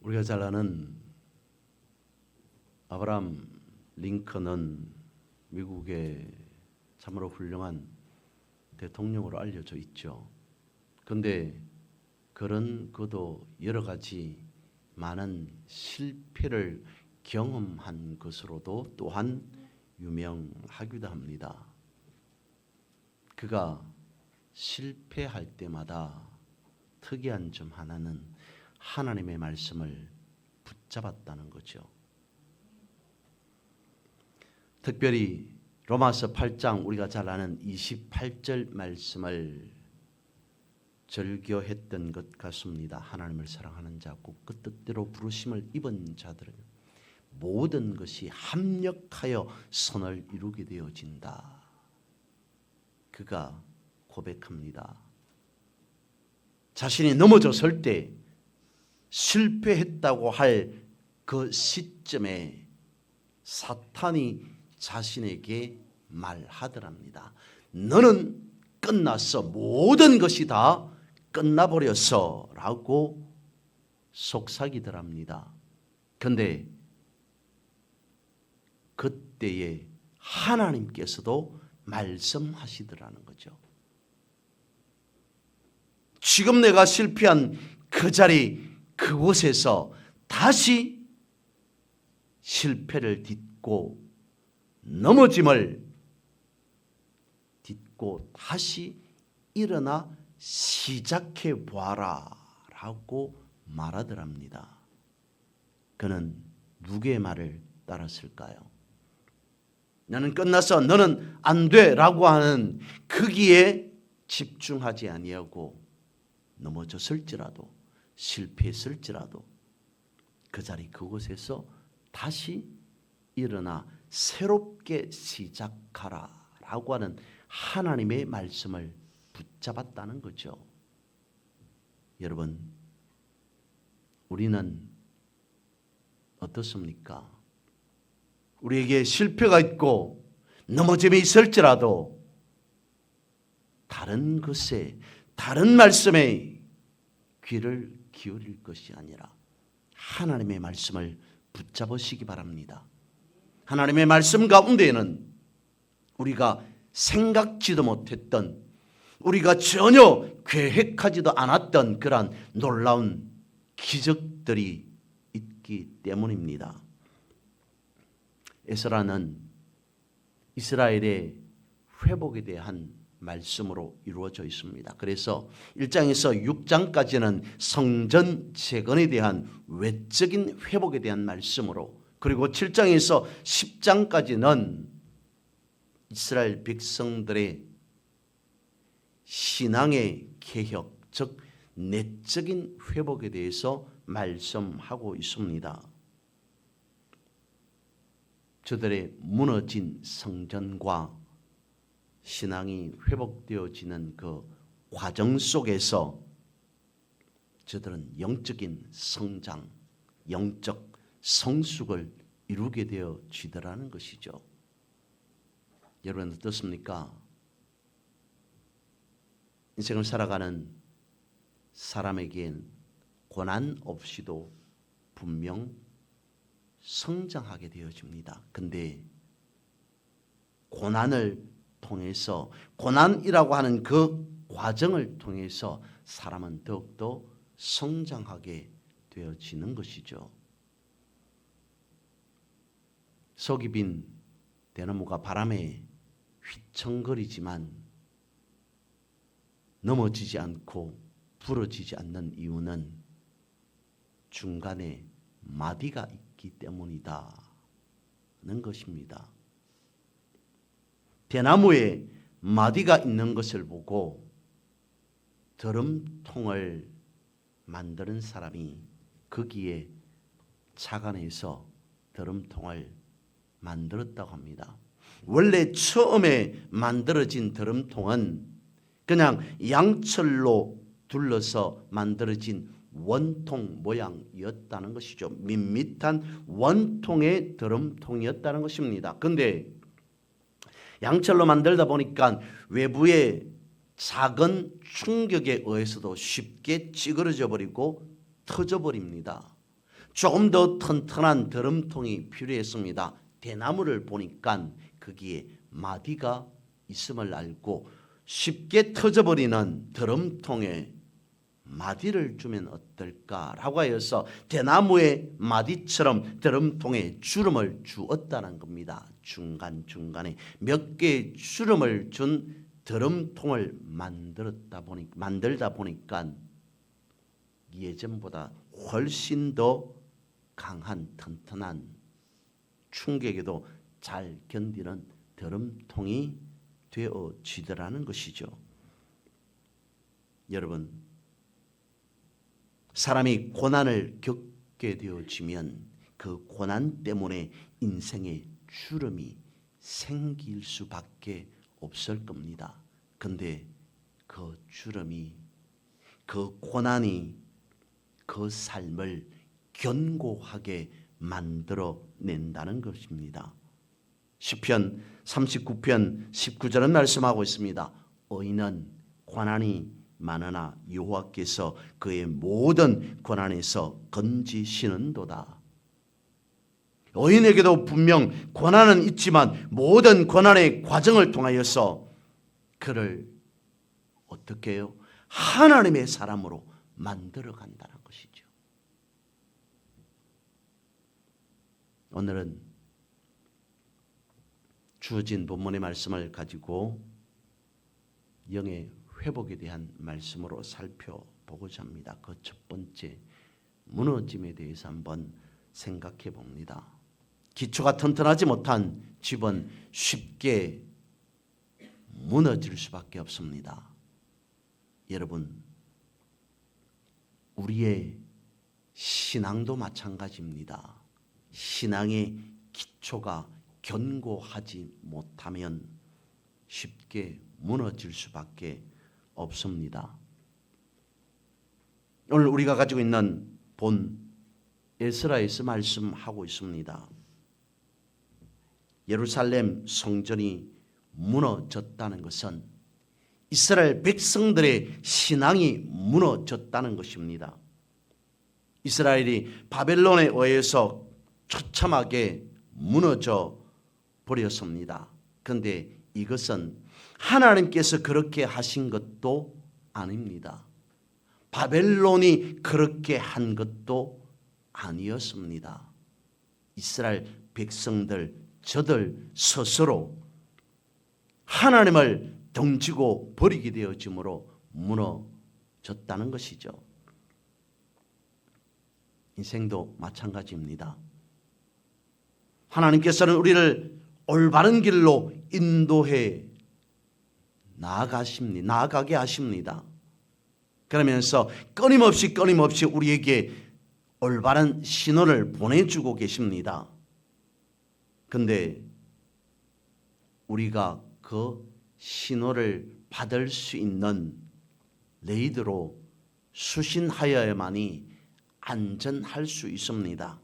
우리가 잘 아는 아브라함 링컨은 미국의 참으로 훌륭한 대통령으로 알려져 있죠. 그런데 그도 여러 가지 많은 실패를 경험한 것으로도 또한 유명하기도 합니다. 그가 실패할 때마다 특이한 점 하나는 하나님의 말씀을 붙잡았다는 거죠. 특별히 로마서 8장 우리가 잘 아는 28절 말씀을 절교했던 것 같습니다. 하나님을 사랑하는 자, 곧 그 뜻대로 부르심을 입은 자들은 모든 것이 합력하여 선을 이루게 되어진다. 그가 고백합니다. 자신이 넘어졌을 때 실패했다고 할 그 시점에 사탄이 자신에게 말하더랍니다. 너는 끝났어. 모든 것이 다 끝나버렸어. 라고 속삭이더랍니다. 그런데 그때에 하나님께서도 말씀하시더라는 거죠. 지금 내가 실패한 그 자리 그곳에서 다시 실패를 딛고 넘어짐을 딛고 다시 일어나 시작해 보아라 라고 말하더랍니다. 그는 누구의 말을 따랐을까요? 나는 끝났어, 너는 안 돼 라고 하는 거기에 집중하지 아니하고 넘어졌을지라도 실패했을지라도 그 자리 그곳에서 다시 일어나 새롭게 시작하라 라고 하는 하나님의 말씀을 붙잡았다는 거죠. 여러분, 우리는 어떻습니까? 우리에게 실패가 있고 넘어짐이 있을지라도 다른 것에, 다른 말씀에 귀를 기울일 것이 아니라 하나님의 말씀을 붙잡으시기 바랍니다. 하나님의 말씀 가운데에는 우리가 생각지도 못했던, 우리가 전혀 계획하지도 않았던 그러한 놀라운 기적들이 있기 때문입니다. 에스라는 이스라엘의 회복에 대한 말씀으로 이루어져 있습니다. 그래서 1장에서 6장까지는 성전 재건에 대한 외적인 회복에 대한 말씀으로, 그리고 7장에서 10장까지는 이스라엘 백성들의 신앙의 개혁, 즉 내적인 회복에 대해서 말씀하고 있습니다. 저들의 무너진 성전과 신앙이 회복되어지는 그 과정 속에서 저들은 영적인 성장, 영적 성숙을 이루게 되어지더라는 것이죠. 여러분 어떻습니까? 인생을 살아가는 사람에겐 고난 없이도 분명 성장하게 되어집니다. 근데 고난을 통해서, 고난이라고 하는 그 과정을 통해서 사람은 더욱더 성장하게 되어지는 것이죠. 속이 빈 대나무가 바람에 휘청거리지만 넘어지지 않고 부러지지 않는 이유는 중간에 마디가 있기 때문이다는 것입니다. 대나무에 마디가 있는 것을 보고 드럼통을 만드는 사람이 거기에 착안해서 드럼통을 만들었다고 합니다. 원래 처음에 만들어진 드럼통은 그냥 양철로 둘러서 만들어진 원통 모양이었다는 것이죠. 밋밋한 원통의 드럼통이었다는 것입니다. 그런데 양철로 만들다 보니까 외부의 작은 충격에 의해서도 쉽게 찌그러져 버리고 터져 버립니다. 조금 더 튼튼한 드럼통이 필요했습니다. 대나무를 보니까 거기에 마디가 있음을 알고 쉽게 터져버리는 드럼통에 마디를 주면 어떨까라고 하여서 대나무의 마디처럼 드럼통에 주름을 주었다는 겁니다. 중간중간에 몇 개의 주름을 준 드럼통을 만들다 보니까 예전보다 훨씬 더 강한 튼튼한 충격에도 잘 견디는 드럼통이 되어지더라는 것이죠. 여러분, 사람이 고난을 겪게 되어지면 그 고난 때문에 인생의 주름이 생길 수밖에 없을 겁니다. 근데 그 주름이, 그 고난이 그 삶을 견고하게 만들어낸다는 것입니다. 시편 39편 19절은 말씀하고 있습니다. 의인은 고난이 많으나 여호와께서 그의 모든 고난에서 건지시는도다. 의인에게도 분명 고난은 있지만 모든 고난의 과정을 통하여서 그를 어떻게 해요? 하나님의 사람으로 만들어 간다는 것이죠. 오늘은 주어진 본문의 말씀을 가지고 영의 회복에 대한 말씀으로 살펴보고자 합니다. 그 첫 번째, 무너짐에 대해서 한번 생각해 봅니다. 기초가 튼튼하지 못한 집은 쉽게 무너질 수밖에 없습니다. 여러분, 우리의 신앙도 마찬가지입니다. 신앙의 기초가 견고하지 못하면 쉽게 무너질 수밖에 없습니다. 오늘 우리가 가지고 있는 본 에스라에서 말씀하고 있습니다. 예루살렘 성전이 무너졌다는 것은 이스라엘 백성들의 신앙이 무너졌다는 것입니다. 이스라엘이 바벨론에 의해서 처참하게 무너져 버렸습니다. 그런데 이것은 하나님께서 그렇게 하신 것도 아닙니다. 바벨론이 그렇게 한 것도 아니었습니다. 이스라엘 백성들, 저들 스스로 하나님을 덩치고 버리게 되어짐으로 무너졌다는 것이죠. 인생도 마찬가지입니다. 하나님께서는 우리를 올바른 길로 인도해 나아가게 하십니다. 그러면서 끊임없이 우리에게 올바른 신호를 보내주고 계십니다. 그런데 우리가 그 신호를 받을 수 있는 레이더로 수신하여야만이 안전할 수 있습니다.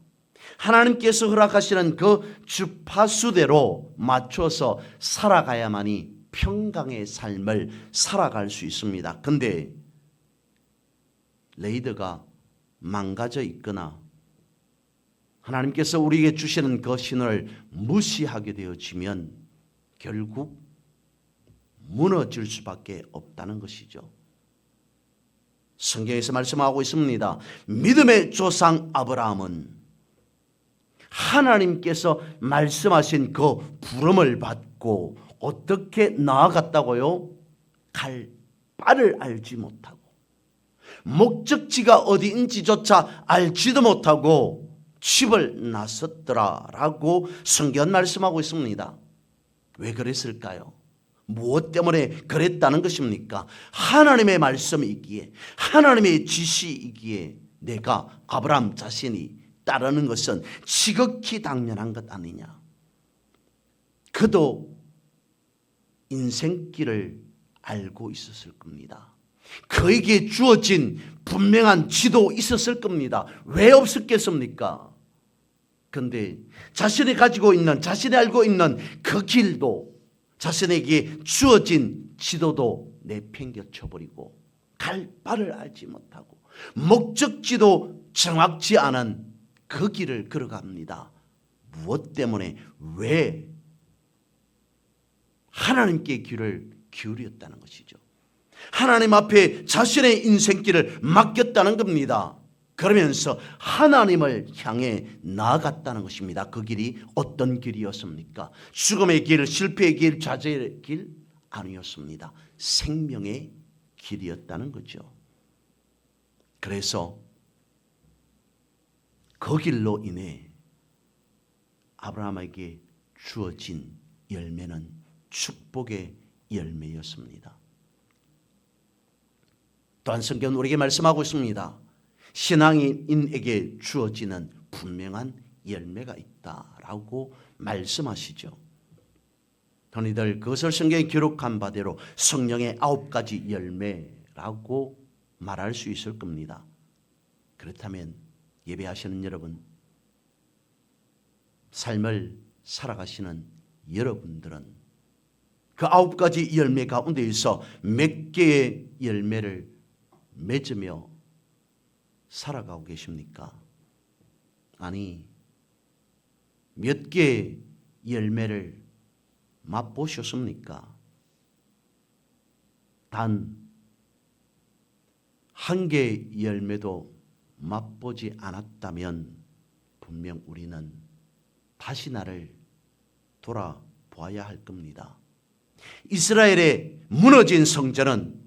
하나님께서 허락하시는 그 주파수대로 맞춰서 살아가야만이 평강의 삶을 살아갈 수 있습니다. 그런데 레이더가 망가져 있거나 하나님께서 우리에게 주시는 그 신호를 무시하게 되어지면 결국 무너질 수밖에 없다는 것이죠. 성경에서 말씀하고 있습니다. 믿음의 조상 아브라함은 하나님께서 말씀하신 그 부름을 받고 어떻게 나아갔다고요? 갈 바를 알지 못하고 목적지가 어디인지조차 알지도 못하고 집을 나섰더라라고 성경 말씀하고 있습니다. 왜 그랬을까요? 무엇 때문에 그랬다는 것입니까? 하나님의 말씀이기에, 하나님의 지시이기에 내가 아브라함 자신이 따르는 것은 지극히 당연한 것 아니냐. 그도 인생길을 알고 있었을 겁니다. 그에게 주어진 분명한 지도 있었을 겁니다. 왜 없었겠습니까? 그런데 자신이 가지고 있는, 자신이 알고 있는 그 길도, 자신에게 주어진 지도도 내팽겨쳐버리고 갈 바를 알지 못하고 목적지도 정확치 않은 그 길을 걸어갑니다. 무엇 때문에? 왜? 하나님께 귀를 기울였다는 것이죠. 하나님 앞에 자신의 인생길을 맡겼다는 겁니다. 그러면서 하나님을 향해 나아갔다는 것입니다. 그 길이 어떤 길이었습니까? 죽음의 길, 실패의 길, 좌절의 길 아니었습니다. 생명의 길이었다는 거죠. 그래서 그 길로 인해 아브라함에게 주어진 열매는 축복의 열매였습니다. 또한 성경은 우리에게 말씀하고 있습니다. 신앙인에게 주어지는 분명한 열매가 있다라고 말씀하시죠. 흔히들 그것을 성경에 기록한 바대로 성령의 9가지 열매라고 말할 수 있을 겁니다. 그렇다면 예배하시는 여러분, 삶을 살아가시는 여러분들은 그 9가지 열매 가운데에서 몇 개의 열매를 맺으며 살아가고 계십니까? 아니, 몇 개의 열매를 맛보셨습니까? 단 한 개의 열매도 맛보지 않았다면 분명 우리는 다시 나를 돌아보아야 할 겁니다. 이스라엘의 무너진 성전은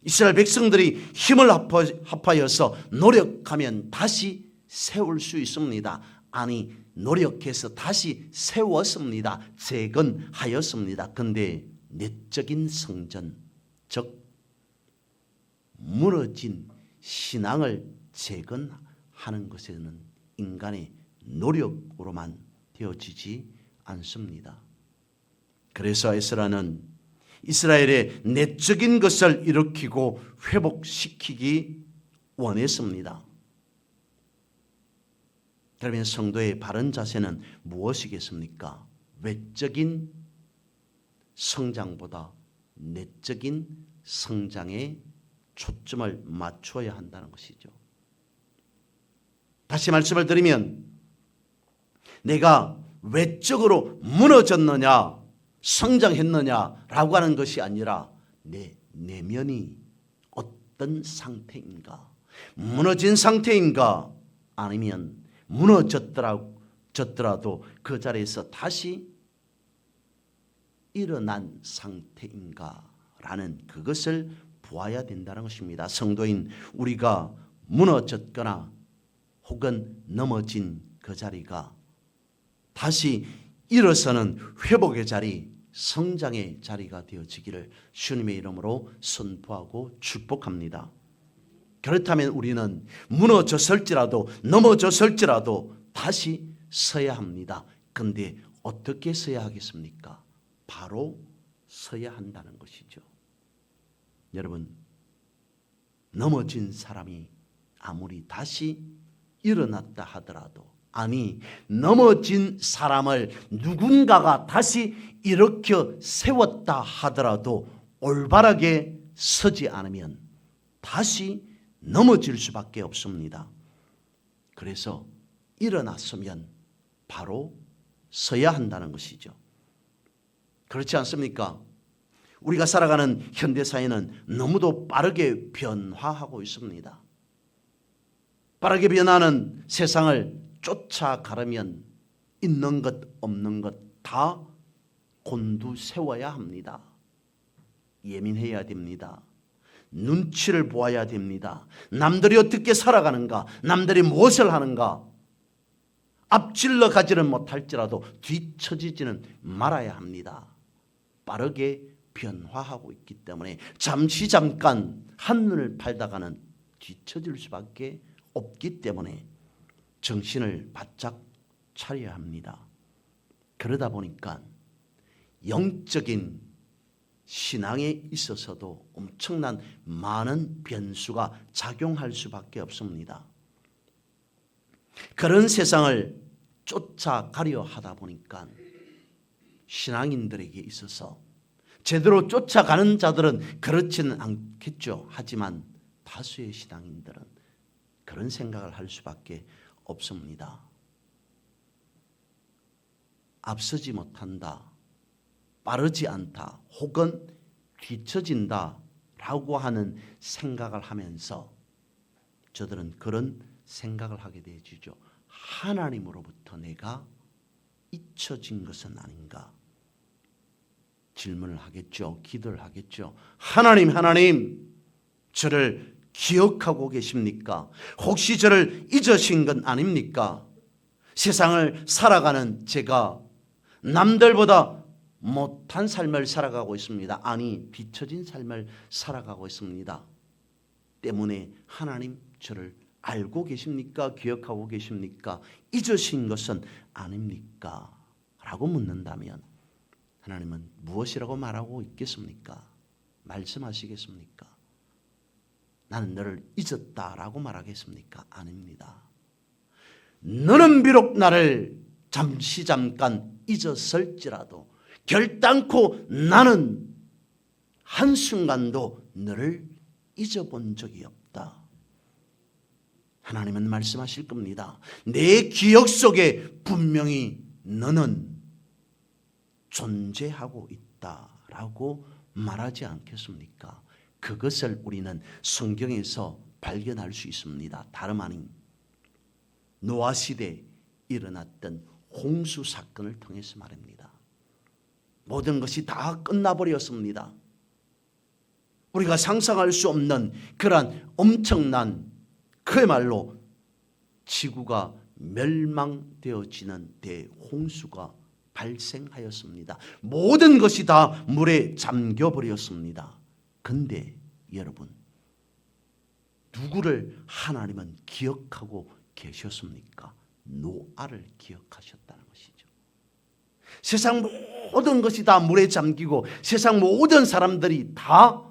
이스라엘 백성들이 힘을 합하여서 노력하면 다시 세울 수 있습니다. 아니, 노력해서 다시 세웠습니다. 재건하였습니다. 그런데 내적인 성전, 즉 무너진 신앙을 재건하는 것에는 인간의 노력으로만 되어지지 않습니다. 그래서 에스라는 이스라엘의 내적인 것을 일으키고 회복시키기 원했습니다. 그러면 성도의 바른 자세는 무엇이겠습니까? 외적인 성장보다 내적인 성장에 초점을 맞춰야 한다는 것이죠. 다시 말씀을 드리면 내가 외적으로 무너졌느냐 성장했느냐라고 하는 것이 아니라 내 내면이 어떤 상태인가, 무너진 상태인가, 아니면 무너졌더라도 그 자리에서 다시 일어난 상태인가라는 그것을 보아야 된다는 것입니다. 성도인 우리가 무너졌거나 혹은 넘어진 그 자리가 다시 일어서는 회복의 자리, 성장의 자리가 되어지기를 주님의 이름으로 선포하고 축복합니다. 그렇다면 우리는 무너졌을지라도 넘어졌을지라도 다시 서야 합니다. 그런데 어떻게 서야 하겠습니까? 바로 서야 한다는 것이죠. 여러분, 넘어진 사람이 아무리 다시 일어났다 하더라도, 아니 넘어진 사람을 누군가가 다시 일으켜 세웠다 하더라도 올바르게 서지 않으면 다시 넘어질 수밖에 없습니다. 그래서 일어났으면 바로 서야 한다는 것이죠. 그렇지 않습니까? 우리가 살아가는 현대사회는 너무도 빠르게 변화하고 있습니다. 빠르게 변하는 세상을 쫓아가려면 있는 것 없는 것 다 곤두세워야 합니다. 예민해야 됩니다. 눈치를 보아야 됩니다. 남들이 어떻게 살아가는가, 남들이 무엇을 하는가, 앞질러 가지는 못할지라도 뒤처지지는 말아야 합니다. 빠르게 변화하고 있기 때문에 잠깐 한눈을 팔다가는 뒤처질 수밖에 없기 때문에 정신을 바짝 차려야 합니다. 그러다 보니까 영적인 신앙에 있어서도 엄청난 많은 변수가 작용할 수밖에 없습니다. 그런 세상을 쫓아가려 하다 보니까 신앙인들에게 있어서 제대로 쫓아가는 자들은 그렇지는 않겠죠. 하지만 다수의 신앙인들은 그런 생각을 할 수밖에 없습니다. 앞서지 못한다, 빠르지 않다, 혹은 뒤처진다 라고 하는 생각을 하면서 저들은 그런 생각을 하게 되어지죠. 하나님으로부터 내가 잊혀진 것은 아닌가? 질문을 하겠죠. 기도를 하겠죠. 하나님, 저를 기억하고 계십니까? 혹시 저를 잊으신 건 아닙니까? 세상을 살아가는 제가 남들보다 못한 삶을 살아가고 있습니다. 아니, 뒤처진 삶을 살아가고 있습니다. 때문에 하나님, 저를 알고 계십니까? 기억하고 계십니까? 잊으신 것은 아닙니까? 라고 묻는다면 하나님은 무엇이라고 말하고 있겠습니까? 말씀하시겠습니까? 나는 너를 잊었다라고 말하겠습니까? 아닙니다. 너는 비록 나를 잠깐 잊었을지라도 결단코 나는 한순간도 너를 잊어본 적이 없다. 하나님은 말씀하실 겁니다. 내 기억 속에 분명히 너는 존재하고 있다라고 말하지 않겠습니까? 그것을 우리는 성경에서 발견할 수 있습니다. 다름 아닌 노아 시대에 일어났던 홍수 사건을 통해서 말입니다. 모든 것이 다 끝나버렸습니다. 우리가 상상할 수 없는 그러한 엄청난 그야말로 지구가 멸망되어지는 대홍수가 발생하였습니다. 모든 것이 다 물에 잠겨버렸습니다. 근데 여러분, 누구를 하나님은 기억하고 계셨습니까? 노아를 기억하셨다는 것이죠. 세상 모든 것이 다 물에 잠기고 세상 모든 사람들이 다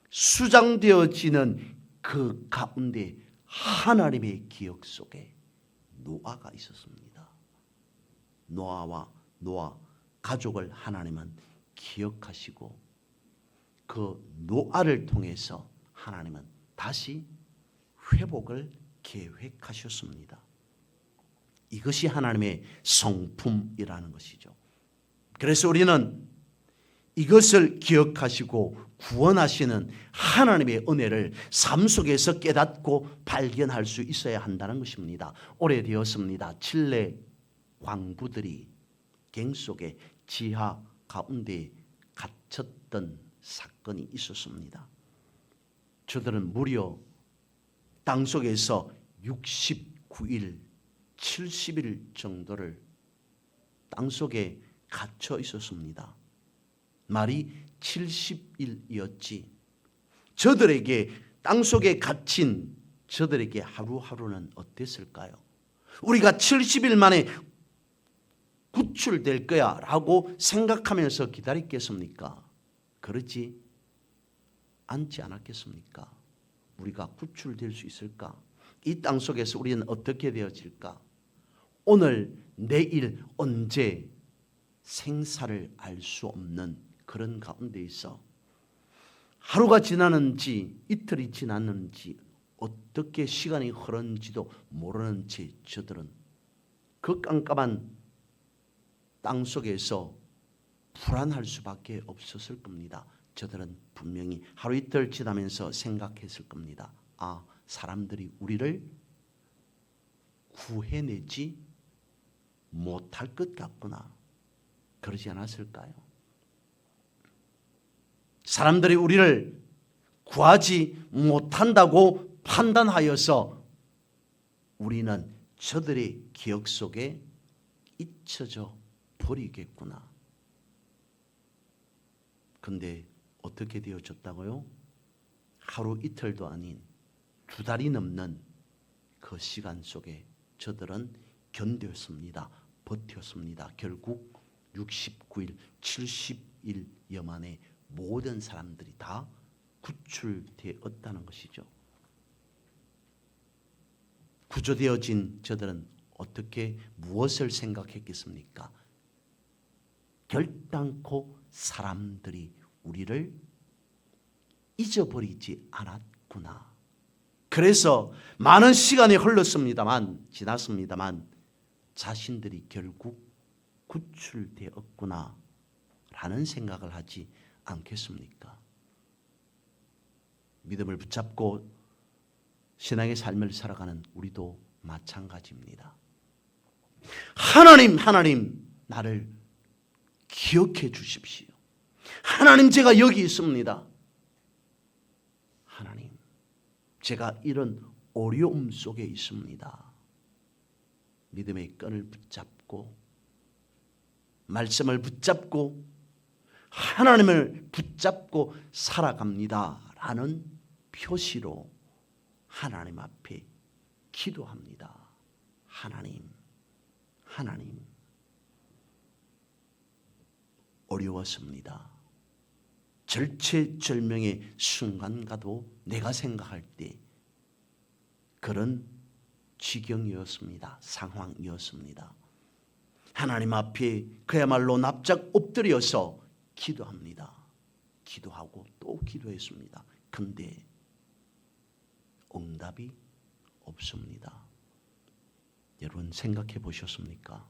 수장되어지는 그 가운데 하나님의 기억 속에 노아가 있었습니다. 노아와 노아 가족을 하나님은 기억하시고 그 노아를 통해서 하나님은 다시 회복을 계획하셨습니다. 이것이 하나님의 성품이라는 것이죠. 그래서 우리는 이것을 기억하시고 구원하시는 하나님의 은혜를 삶 속에서 깨닫고 발견할 수 있어야 한다는 것입니다. 오래되었습니다. 칠레 광부들이 갱 속에 지하 가운데 갇혔던 사건이 있었습니다. 저들은 무려 땅속에서 69일, 70일 정도를 땅속에 갇혀 있었습니다. 말이 70일이었지. 저들에게 땅속에 갇힌 저들에게 하루하루는 어땠을까요? 우리가 70일 만에 구출될 거야 라고 생각하면서 기다렸겠습니까? 그렇지 않지 않았겠습니까? 우리가 구출될 수 있을까? 이 땅속에서 우리는 어떻게 되어질까? 오늘, 내일, 언제 생사를 알 수 없는 그런 가운데 있어 하루가 지나는지 이틀이 지났는지 어떻게 시간이 흐르는지도 모르는 채 저들은 그 깜깜한 땅속에서 불안할 수밖에 없었을 겁니다. 저들은 분명히 하루 이틀 지나면서 생각했을 겁니다. 아, 사람들이 우리를 구해내지 못할 것 같구나. 그러지 않았을까요? 사람들이 우리를 구하지 못한다고 판단하여서 우리는 저들의 기억 속에 잊혀져 버리겠구나. 근데 어떻게 되어졌다고요? 하루 이틀도 아닌 2달이 넘는 그 시간 속에 저들은 견뎠습니다. 버텼습니다. 결국 69일, 70일여 만에 모든 사람들이 다 구출되었다는 것이죠. 구조되어진 저들은 어떻게 무엇을 생각했겠습니까? 결단코 사람들이 우리를 잊어버리지 않았구나. 그래서 많은 시간이 지났습니다만 자신들이 결국 구출되었구나 라는 생각을 하지 않겠습니까? 믿음을 붙잡고 신앙의 삶을 살아가는 우리도 마찬가지입니다. 하나님 나를 기억해 주십시오. 하나님, 제가 여기 있습니다. 하나님, 제가 이런 어려움 속에 있습니다. 믿음의 끈을 붙잡고 말씀을 붙잡고 하나님을 붙잡고 살아갑니다 라는 표시로 하나님 앞에 기도합니다. 하나님 어려웠습니다. 절체절명의 순간과도 내가 생각할 때 그런 지경이었습니다. 상황이었습니다. 하나님 앞에 그야말로 납작 엎드려서 기도합니다. 기도하고 또 기도했습니다. 근데 응답이 없습니다. 여러분 생각해 보셨습니까?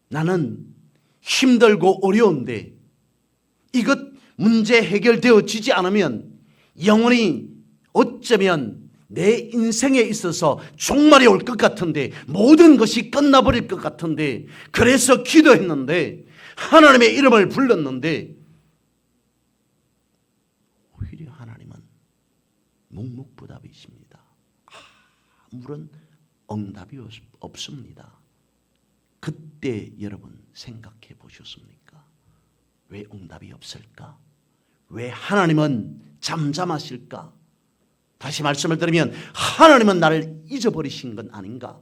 나는 힘들고 어려운데 이것 문제 해결되어지지 않으면 영원히 어쩌면 내 인생에 있어서 종말이 올 것 같은데, 모든 것이 끝나버릴 것 같은데, 그래서 기도했는데 하나님의 이름을 불렀는데 오히려 하나님은 묵묵부답이십니다. 아무런 응답이 없습니다. 그때 여러분 생각해 보셨습니까? 왜 응답이 없을까? 왜 하나님은 잠잠하실까? 다시 말씀을 드리면 하나님은 나를 잊어버리신 건 아닌가?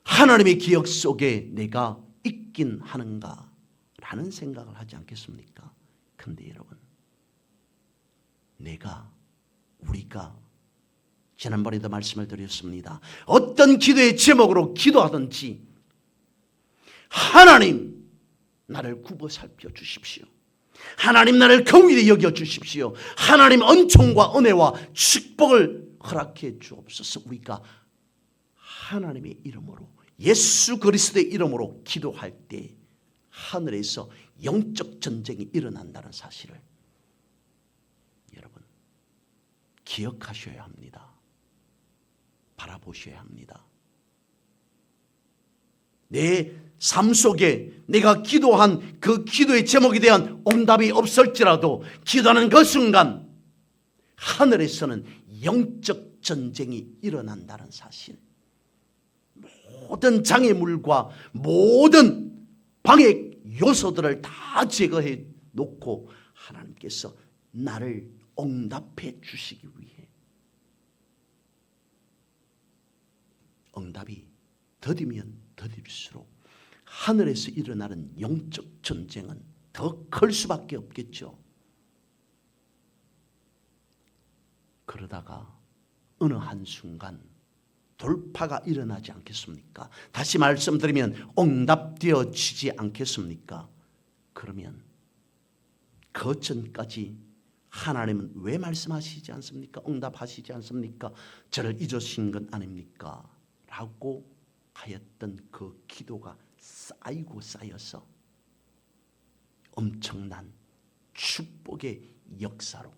하나님의 기억 속에 내가 있긴 하는가? 라는 생각을 하지 않겠습니까? 근데 여러분, 우리가 지난번에도 말씀을 드렸습니다. 어떤 기도의 제목으로 기도하든지 하나님 나를 굽어 살펴 주십시오. 하나님 나를 긍휼히 여겨 주십시오. 하나님 은총과 은혜와 축복을 허락해 주옵소서. 우리가 하나님의 이름으로, 예수 그리스도의 이름으로 기도할 때 하늘에서 영적 전쟁이 일어난다는 사실을 여러분 기억하셔야 합니다. 바라보셔야 합니다. 내 삶 속에 내가 기도한 그 기도의 제목에 대한 응답이 없을지라도 기도하는 그 순간 하늘에서는 영적 전쟁이 일어난다는 사실, 모든 장애물과 모든 방해 요소들을 다 제거해 놓고 하나님께서 나를 응답해 주시기 위해, 응답이 더디면 더딜수록 하늘에서 일어나는 영적 전쟁은 더 클 수밖에 없겠죠. 그러다가 어느 한순간 돌파가 일어나지 않겠습니까? 다시 말씀드리면 응답되어지지 않겠습니까? 그러면 그 전까지 하나님은 왜 말씀하시지 않습니까? 응답하시지 않습니까? 저를 잊으신 건 아닙니까? 라고 하였던 그 기도가 쌓이고 쌓여서 엄청난 축복의 역사로,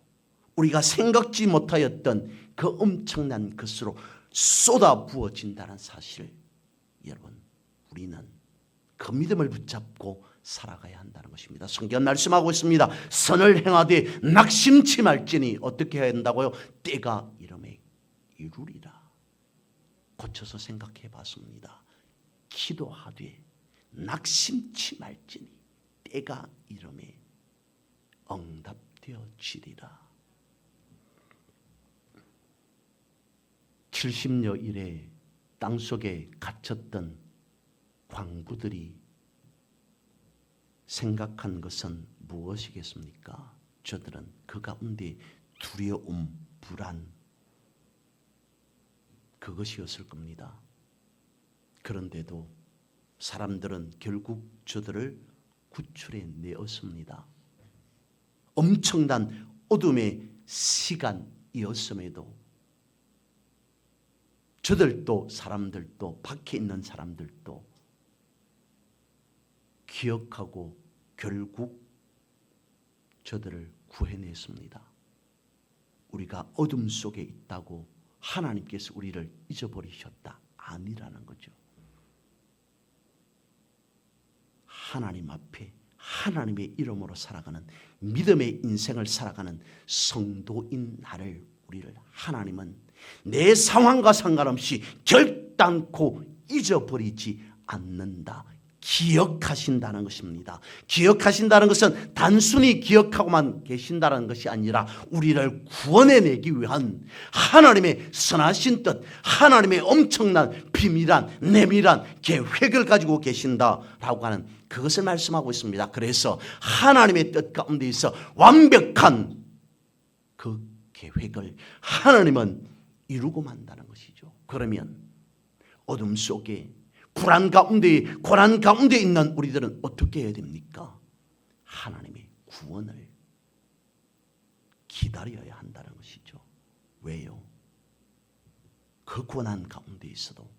우리가 생각지 못하였던 그 엄청난 것으로 쏟아 부어진다는 사실, 여러분 우리는 그 믿음을 붙잡고 살아가야 한다는 것입니다. 성경 말씀하고 있습니다. 선을 행하되 낙심치 말지니 어떻게 해야 한다고요? 때가 이름에 이루리라. 고쳐서 생각해 봤습니다. 기도하되 낙심치 말지니 때가 이름에 응답되어지리라. 70여 일에 땅속에 갇혔던 광부들이 생각한 것은 무엇이겠습니까? 저들은 그 가운데 두려움, 불안, 그것이었을 겁니다. 그런데도 사람들은 결국 저들을 구출해 내었습니다. 엄청난 어둠의 시간이었음에도 저들도 사람들도 밖에 있는 사람들도 기억하고 결국 저들을 구해냈습니다. 우리가 어둠 속에 있다고 하나님께서 우리를 잊어버리셨다 아니라는 거죠. 하나님 앞에 하나님의 이름으로 살아가는 믿음의 인생을 살아가는 성도인 나를 우리를 하나님은 내 상황과 상관없이 결단코 잊어버리지 않는다. 기억하신다는 것입니다. 기억하신다는 것은 단순히 기억하고만 계신다는 것이 아니라 우리를 구원해내기 위한 하나님의 선하신 뜻, 하나님의 엄청난 비밀한 내밀한 계획을 가지고 계신다라고 하는 그것을 말씀하고 있습니다. 그래서 하나님의 뜻 가운데에서 완벽한 그 계획을 하나님은 이루고 만다는 것이죠. 그러면 어둠 속에 불안 가운데 고난 가운데 있는 우리들은 어떻게 해야 됩니까? 하나님의 구원을 기다려야 한다는 것이죠. 왜요? 그 고난 가운데 있어도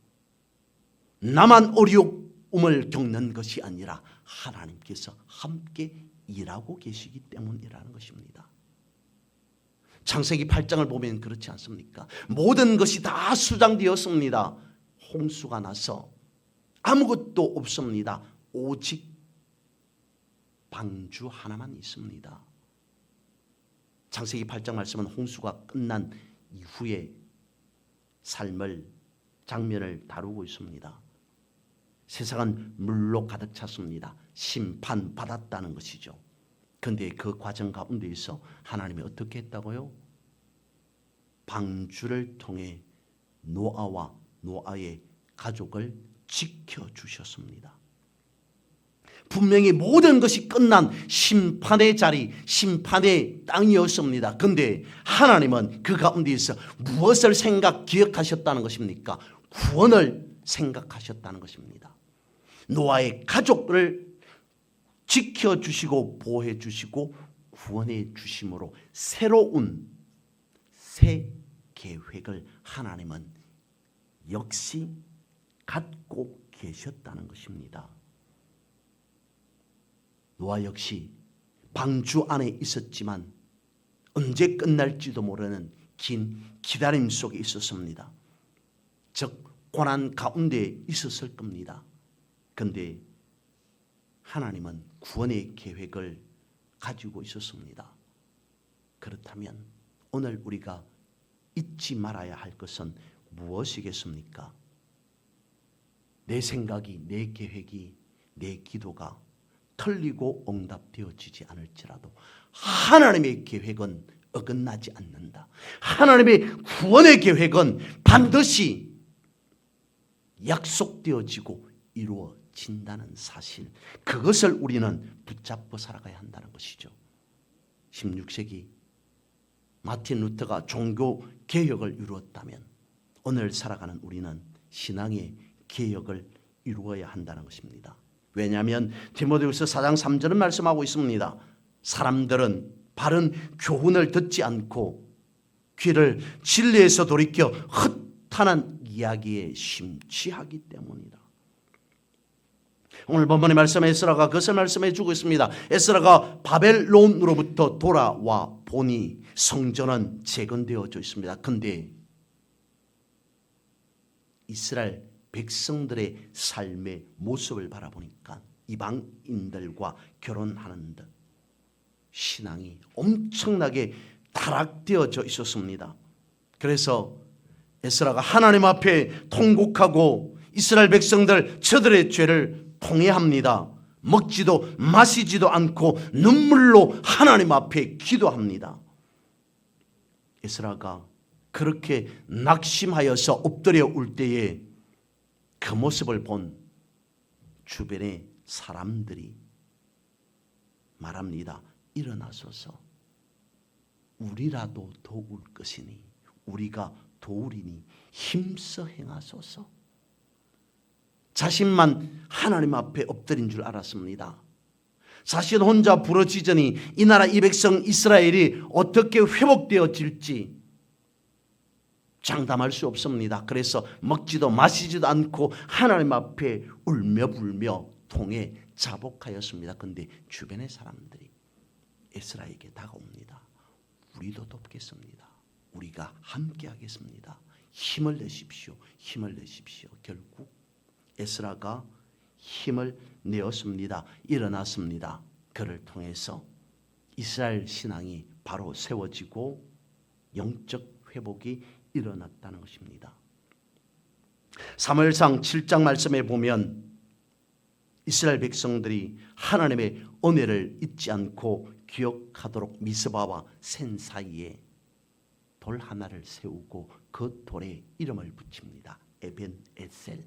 나만 어려움을 겪는 것이 아니라 하나님께서 함께 일하고 계시기 때문이라는 것입니다. 창세기 8장을 보면 그렇지 않습니까? 모든 것이 다 수장되었습니다. 홍수가 나서 아무것도 없습니다. 오직 방주 하나만 있습니다. 창세기 8장 말씀은 홍수가 끝난 이후의 삶을 장면을 다루고 있습니다. 세상은 물로 가득 찼습니다. 심판받았다는 것이죠. 그런데 그 과정 가운데에서 하나님이 어떻게 했다고요? 방주를 통해 노아와 노아의 가족을 지켜주셨습니다. 분명히 모든 것이 끝난 심판의 자리, 심판의 땅이었습니다. 그런데 하나님은 그 가운데에서 무엇을 기억하셨다는 것입니까? 구원을 생각하셨다는 것입니다. 노아의 가족을 지켜주시고 보호해주시고 구원해 주심으로 새로운 새 계획을 하나님은 역시 갖고 계셨다는 것입니다. 노아 역시 방주 안에 있었지만 언제 끝날지도 모르는 긴 기다림 속에 있었습니다. 즉 고난 가운데 있었을 겁니다. 그런데 하나님은 구원의 계획을 가지고 있었습니다. 그렇다면 오늘 우리가 잊지 말아야 할 것은 무엇이겠습니까? 내 생각이, 내 계획이, 내 기도가 틀리고 응답되어지지 않을지라도 하나님의 계획은 어긋나지 않는다. 하나님의 구원의 계획은 반드시 약속되어지고 이루어진다는 사실, 그것을 우리는 붙잡고 살아가야 한다는 것이죠. 16세기 마틴 루터가 종교 개혁을 이루었다면 오늘 살아가는 우리는 신앙의 개혁을 이루어야 한다는 것입니다. 왜냐하면 디모데후서 4장 3절은 말씀하고 있습니다. 사람들은 바른 교훈을 듣지 않고 귀를 진리에서 돌이켜 헛탄한 이야기에 심취하기 때문이다. 오늘 본문의 말씀 에스라가 그것을 말씀해 주고 있습니다. 에스라가 바벨론으로부터 돌아와 보니 성전은 재건되어져 있습니다. 그런데 이스라엘 백성들의 삶의 모습을 바라보니까 이방인들과 결혼하는 듯 신앙이 엄청나게 타락되어져 있었습니다. 그래서 에스라가 하나님 앞에 통곡하고 이스라엘 백성들 저들의 죄를 통회합니다. 먹지도 마시지도 않고 눈물로 하나님 앞에 기도합니다. 에스라가 그렇게 낙심하여서 엎드려 울 때에 그 모습을 본 주변의 사람들이 말합니다. 일어나소서. 우리라도 도울 것이니 우리가 도우리니 힘써 행하소서. 자신만 하나님 앞에 엎드린 줄 알았습니다. 자신 혼자 부러지더니 이 나라 이 백성 이스라엘이 어떻게 회복되어질지 장담할 수 없습니다. 그래서 먹지도 마시지도 않고 하나님 앞에 울며 불며 통에 자복하였습니다. 그런데 주변의 사람들이 에스라에게 다가옵니다. 우리도 돕겠습니다. 우리가 함께 하겠습니다. 힘을 내십시오. 힘을 내십시오. 결국 에스라가 힘을 내었습니다. 일어났습니다. 그를 통해서 이스라엘 신앙이 바로 세워지고 영적 회복이 일어났다는 것입니다. 사무엘상 7장 말씀에 보면 이스라엘 백성들이 하나님의 은혜를 잊지 않고 기억하도록 미스바와 센 사이에 돌 하나를 세우고 그 돌에 이름을 붙입니다. 에벤 에셀.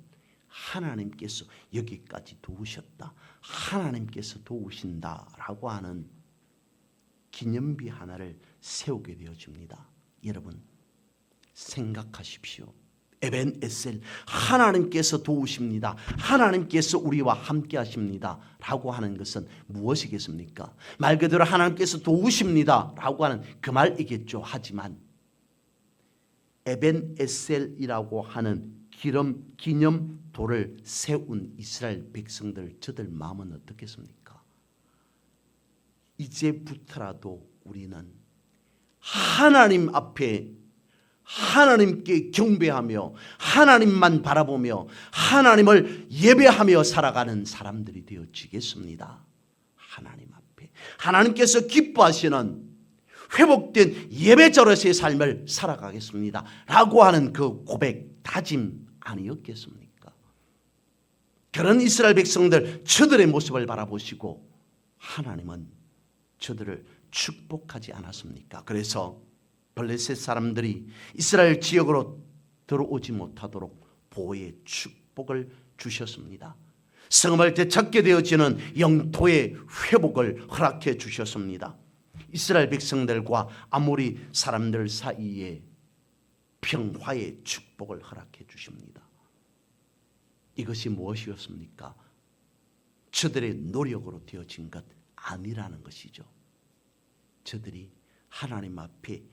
하나님께서 여기까지 도우셨다. 하나님께서 도우신다라고 하는 기념비 하나를 세우게 되어집니다. 여러분 생각하십시오. 에벤 에셀, 하나님께서 도우십니다. 하나님께서 우리와 함께 하십니다 라고 하는 것은 무엇이겠습니까? 말 그대로 하나님께서 도우십니다 라고 하는 그 말이겠죠. 하지만 에벤 에셀이라고 하는 기념돌을 세운 이스라엘 백성들, 저들 마음은 어떻겠습니까? 이제부터라도 우리는 하나님 앞에 하나님께 경배하며 하나님만 바라보며 하나님을 예배하며 살아가는 사람들이 되어지겠습니다. 하나님 앞에 하나님께서 기뻐하시는 회복된 예배 저릇의 삶을 살아가겠습니다 라고 하는 그 고백, 다짐 아니었겠습니까? 그런 이스라엘 백성들, 저들의 모습을 바라보시고 하나님은 저들을 축복하지 않았습니까? 그래서 블레셋 사람들이 이스라엘 지역으로 들어오지 못하도록 보호의 축복을 주셨습니다. 성읍을 되찾게 되어지는 영토의 회복을 허락해 주셨습니다. 이스라엘 백성들과 아모리 사람들 사이에 평화의 축복을 허락해 주십니다. 이것이 무엇이었습니까? 저들의 노력으로 되어진 것 아니라는 것이죠. 저들이 하나님 앞에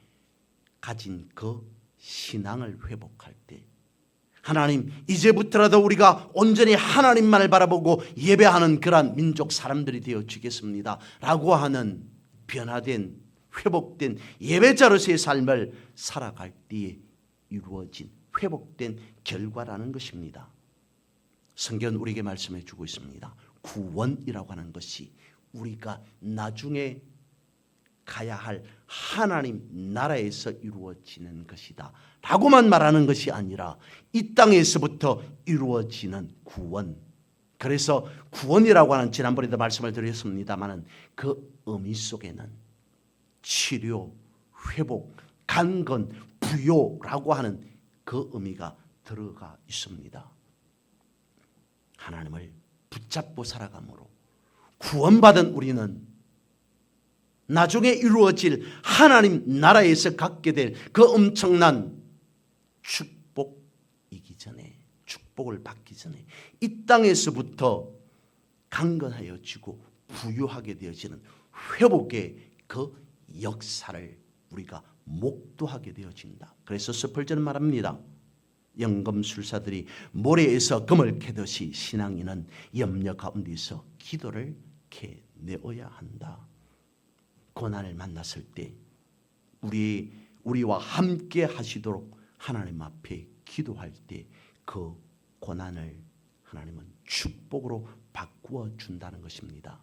가진 그 신앙을 회복할 때, 하나님 이제부터라도 우리가 온전히 하나님만을 바라보고 예배하는 그러한 민족 사람들이 되어지겠습니다 라고 하는 변화된 회복된 예배자로서의 삶을 살아갈 때에 이루어진 회복된 결과라는 것입니다. 성경은 우리에게 말씀해 주고 있습니다. 구원이라고 하는 것이 우리가 나중에 가야 할 하나님 나라에서 이루어지는 것이다 라고만 말하는 것이 아니라 이 땅에서부터 이루어지는 구원. 그래서 구원이라고 하는, 지난번에도 말씀을 드렸습니다마는 그 의미 속에는 치료, 회복, 강건, 부요라고 하는 그 의미가 들어가 있습니다. 하나님을 붙잡고 살아감으로 구원받은 우리는 나중에 이루어질 하나님 나라에서 갖게 될 그 엄청난 축복이기 전에, 축복을 받기 전에 이 땅에서부터 강건하여지고 부유하게 되어지는 회복의 그 역사를 우리가 목도하게 되어진다. 그래서 스펄전은 말합니다. 연금술사들이 모래에서 금을 캐듯이 신앙인은 염려 가운데서 기도를 캐내어야 한다. 고난을 만났을 때 우리와 함께 하시도록 하나님 앞에 기도할 때 그 고난을 하나님은 축복으로 바꾸어 준다는 것입니다.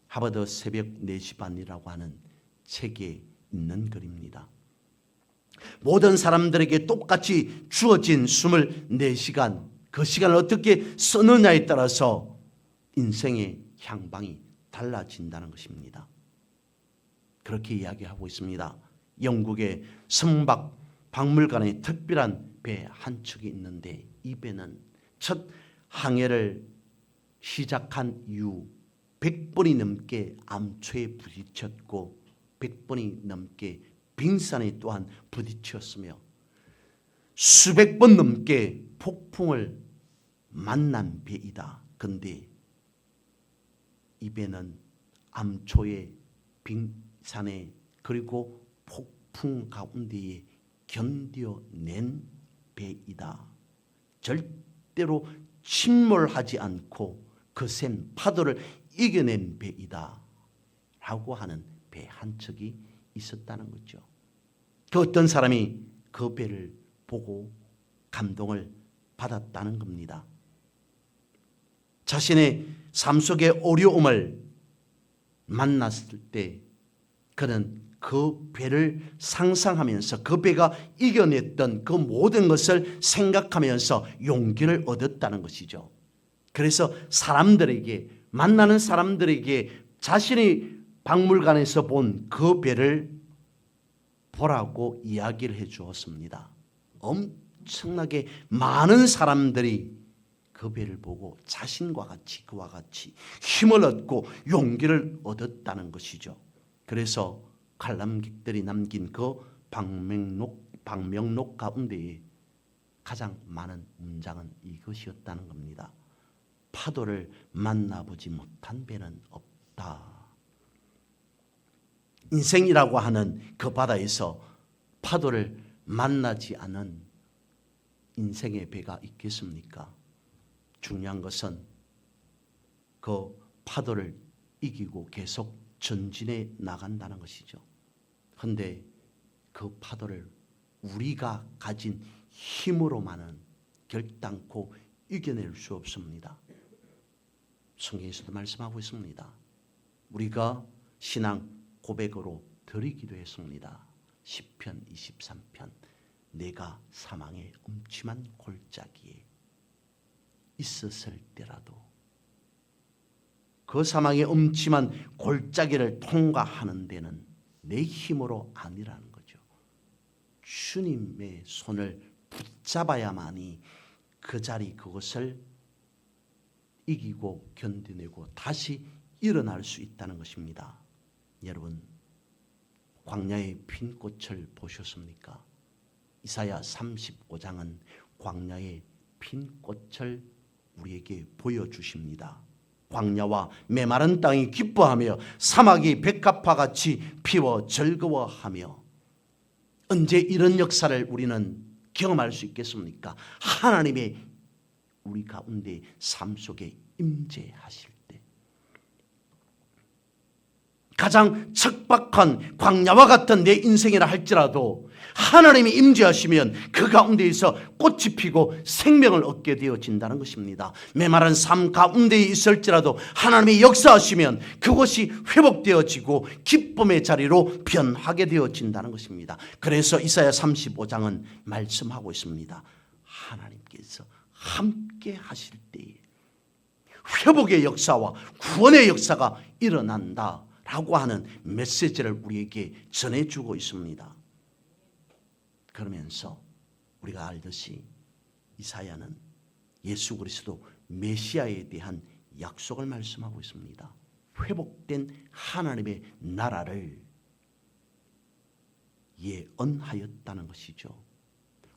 하버드 새벽 4시 반이라고 하는 책에 있는 글입니다. 모든 사람들에게 똑같이 주어진 24시간, 그 시간을 어떻게 쓰느냐에 따라서 인생의 향방이 달라진다는 것입니다. 그렇게 이야기하고 있습니다. 영국의 성박 박물관에 특별한 배 한 척이 있는데 이 배는 첫 항해를 시작한 이후 100번이 넘게 암초에 부딪혔고 100번이 넘게 빙산에 또한 부딪혔으며 수백 번 넘게 폭풍을 만난 배이다. 그런데 이 배는 암초의 빙산에 그리고 폭풍 가운데에 견뎌낸 배이다. 절대로 침몰하지 않고 거센 파도를 이겨낸 배이다 라고 하는 배 한 척이 있었다는 거죠. 그 어떤 사람이 그 배를 보고 감동을 받았다는 겁니다. 자신의 삶 속의 어려움을 만났을 때 그는 그 배를 상상하면서 그 배가 이겨냈던 그 모든 것을 생각하면서 용기를 얻었다는 것이죠. 그래서 사람들에게, 만나는 사람들에게 자신이 박물관에서 본 그 배를 보라고 이야기를 해 주었습니다. 엄청나게 많은 사람들이 그 배를 보고 자신과 같이 그와 같이 힘을 얻고 용기를 얻었다는 것이죠. 그래서 관람객들이 남긴 그 방명록 가운데에 가장 많은 문장은 이것이었다는 겁니다. 파도를 만나보지 못한 배는 없다. 인생이라고 하는 그 바다에서 파도를 만나지 않은 인생의 배가 있겠습니까? 중요한 것은 그 파도를 이기고 계속 전진해 나간다는 것이죠. 그런데 그 파도를 우리가 가진 힘으로만은 결단코 이겨낼 수 없습니다. 성경에서도 말씀하고 있습니다. 우리가 신앙 고백으로 드리기도 했습니다. 시편 23편 내가 사망의 음침한 골짜기에 있었을 때라도 그 사망의 음침한 골짜기를 통과하는 데는 내 힘으로 아니라는 거죠. 주님의 손을 붙잡아야만이 그 자리 그것을 이기고 견뎌내고 다시 일어날 수 있다는 것입니다. 여러분, 광야의 핀 꽃을 보셨습니까? 이사야 35장은 광야의 핀 꽃을 우리에게 보여주십니다. 광야와 메마른 땅이 기뻐하며 사막이 백합화 같이 피워 즐거워하며, 언제 이런 역사를 우리는 경험할 수 있겠습니까? 하나님의 우리 가운데 삶 속에 임재하실 때, 가장 척박한 광야와 같은 내 인생이라 할지라도 하나님이 임재하시면 그 가운데에서 꽃이 피고 생명을 얻게 되어진다는 것입니다. 메마른 삶 가운데에 있을지라도 하나님이 역사하시면 그것이 회복되어지고 기쁨의 자리로 변하게 되어진다는 것입니다. 그래서 이사야 35장은 말씀하고 있습니다. 하나님께서 함께 하실 때에 회복의 역사와 구원의 역사가 일어난다 라고 하는 메시지를 우리에게 전해주고 있습니다. 그러면서 우리가 알듯이 이사야는 예수 그리스도 메시아에 대한 약속을 말씀하고 있습니다. 회복된 하나님의 나라를 예언하였다는 것이죠.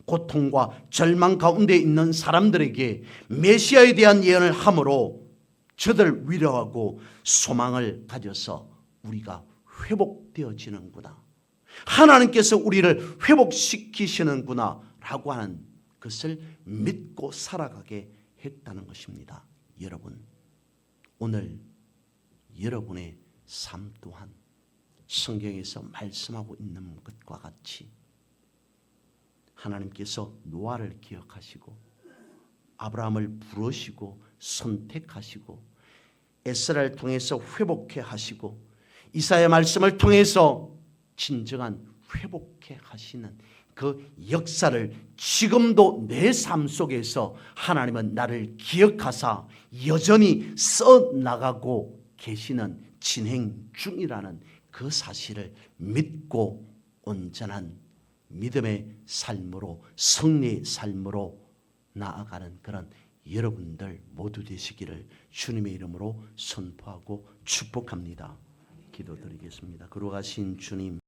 고통과 절망 가운데 있는 사람들에게 메시아에 대한 예언을 함으로 저들을 위로하고 소망을 가져서 우리가 회복되어지는구나, 하나님께서 우리를 회복시키시는구나 라고 하는 것을 믿고 살아가게 했다는 것입니다. 여러분, 오늘 여러분의 삶 또한 성경에서 말씀하고 있는 것과 같이 하나님께서 노아를 기억하시고 아브라함을 부르시고 선택하시고 에스라를 통해서 회복해 하시고 이사야 말씀을 통해서 진정한 회복해 하시는 그 역사를 지금도 내 삶 속에서 하나님은 나를 기억하사 여전히 써나가고 계시는 진행 중이라는 그 사실을 믿고 온전한 믿음의 삶으로, 승리의 삶으로 나아가는 그런 여러분들 모두 되시기를 주님의 이름으로 선포하고 축복합니다. 기도드리겠습니다. 거룩하신 주님,